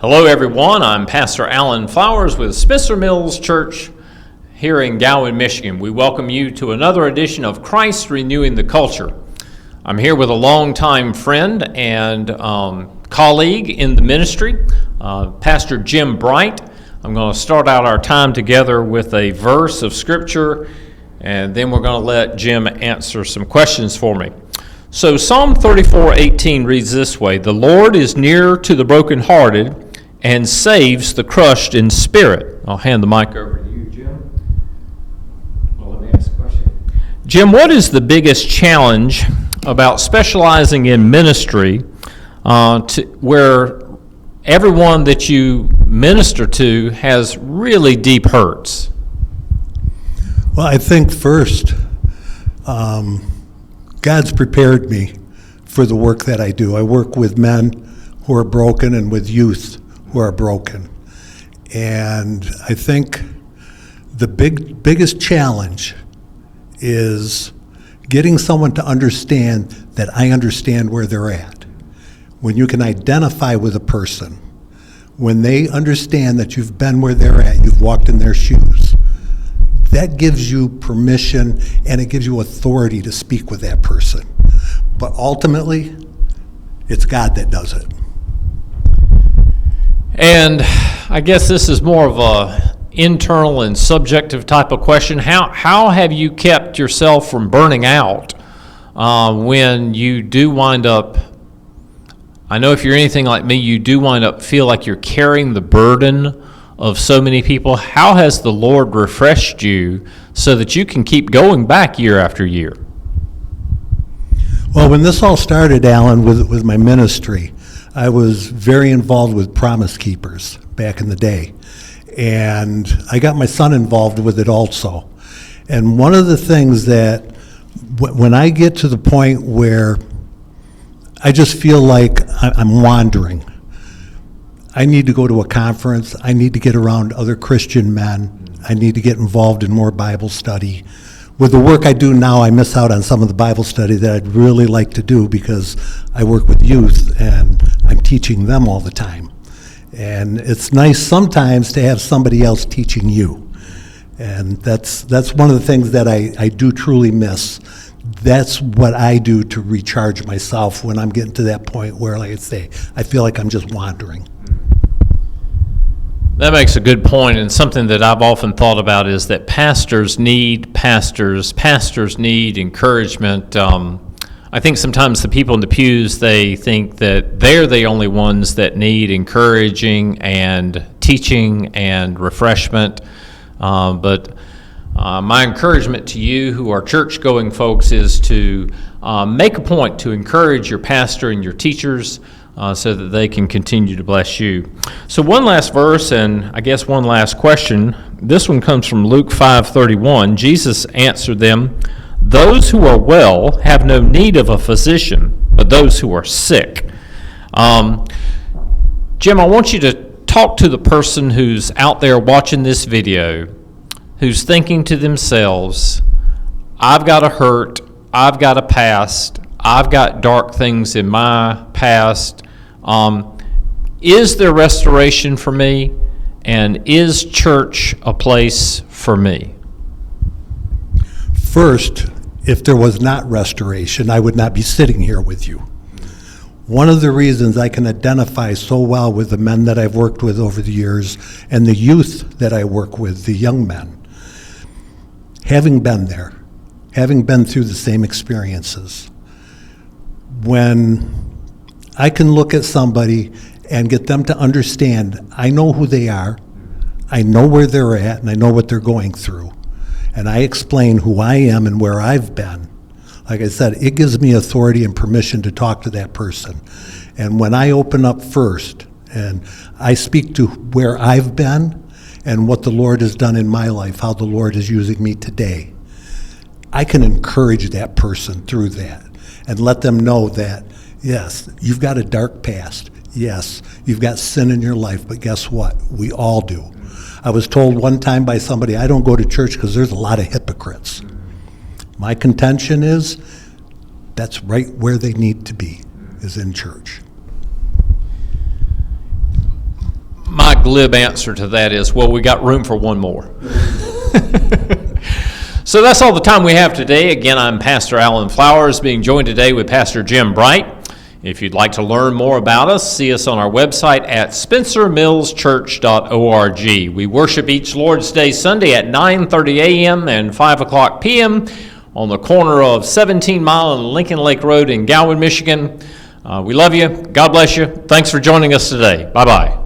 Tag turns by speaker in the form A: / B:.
A: Hello everyone, I'm Pastor Alan Flowers with Spitzer Mills Church here in Gowan, Michigan. We welcome you to another edition of Christ Renewing the Culture. I'm here with a longtime friend and colleague in the ministry, Pastor Jim Bright. I'm going to start out our time together with a verse of Scripture, and then we're going to let Jim answer some questions for me. So Psalm 34:18 reads this way: "The Lord is near to the brokenhearted and saves the crushed in spirit." I'll hand the mic over to you, Jim. Well, let me ask a question. Jim, what is the biggest challenge about specializing in ministry where everyone that you minister to has really deep hurts?
B: Well, I think first, God's prepared me for the work that I do. I work with men who are broken and with youth who are broken. And I think the biggest challenge is getting someone to understand that I understand where they're at. When you can identify with a person, when they understand that you've been where they're at, you've walked in their shoes, that gives you permission and it gives you authority to speak with that person. But ultimately, it's God that does it.
A: And I guess this is more of a internal and subjective type of question. How have you kept yourself from burning out when you do wind up, I know if you're anything like me, you do wind up feel like you're carrying the burden of so many people. How has the Lord refreshed you so that you can keep going back year after year?
B: Well, when this all started, Alan, with my ministry, I was very involved with Promise Keepers back in the day. And I got my son involved with it also. And one of the things that, when I get to the point where I just feel like I'm wandering, I need to go to a conference, I need to get around other Christian men, I need to get involved in more Bible study. With the work I do now, I miss out on some of the Bible study that I'd really like to do because I work with youth and I'm teaching them all the time. And it's nice sometimes to have somebody else teaching you. And that's one of the things that I do truly miss. That's what I do to recharge myself when I'm getting to that point where, like I say, I feel like I'm just wandering.
A: That makes a good point, and something that I've often thought about is that pastors need pastors. Pastors need encouragement. I think sometimes the people in the pews, they think that they're the only ones that need encouraging and teaching and refreshment. But my encouragement to you who are church-going folks is to make a point to encourage your pastor and your teachers so that they can continue to bless you. So one last verse, and I guess one last question. This one comes from Luke 5:31. Jesus answered them, "Those who are well have no need of a physician, but those who are sick." Jim, I want you to talk to the person who's out there watching this video, who's thinking to themselves, I've got a hurt, I've got a past, I've got dark things in my past. Is there restoration for me? And is church a place for me?
B: First, if there was not restoration, I would not be sitting here with you. One of the reasons I can identify so well with the men that I've worked with over the years and the youth that I work with, the young men, having been there, having been through the same experiences, when I can look at somebody and get them to understand, I know who they are, I know where they're at, and I know what they're going through. And I explain who I am and where I've been. Like I said, it gives me authority and permission to talk to that person. And when I open up first and I speak to where I've been and what the Lord has done in my life, how the Lord is using me today, I can encourage that person through that and let them know that, yes, you've got a dark past. Yes, you've got sin in your life, but guess what? We all do. I was told one time by somebody, I don't go to church because there's a lot of hypocrites. My contention is that's right where they need to be, is in church.
A: glib answer to that is, well, we got room for one more. So that's all the time we have today. Again, I'm Pastor Alan Flowers, being joined today with Pastor Jim Bright. If you'd like to learn more about us, see us on our website at spencermillschurch.org. We worship each Lord's Day Sunday at 9:30 a.m. and 5 o'clock p.m. on the corner of 17 Mile and Lincoln Lake Road in Gowan, Michigan. We love you. God bless you. Thanks for joining us today. Bye-bye.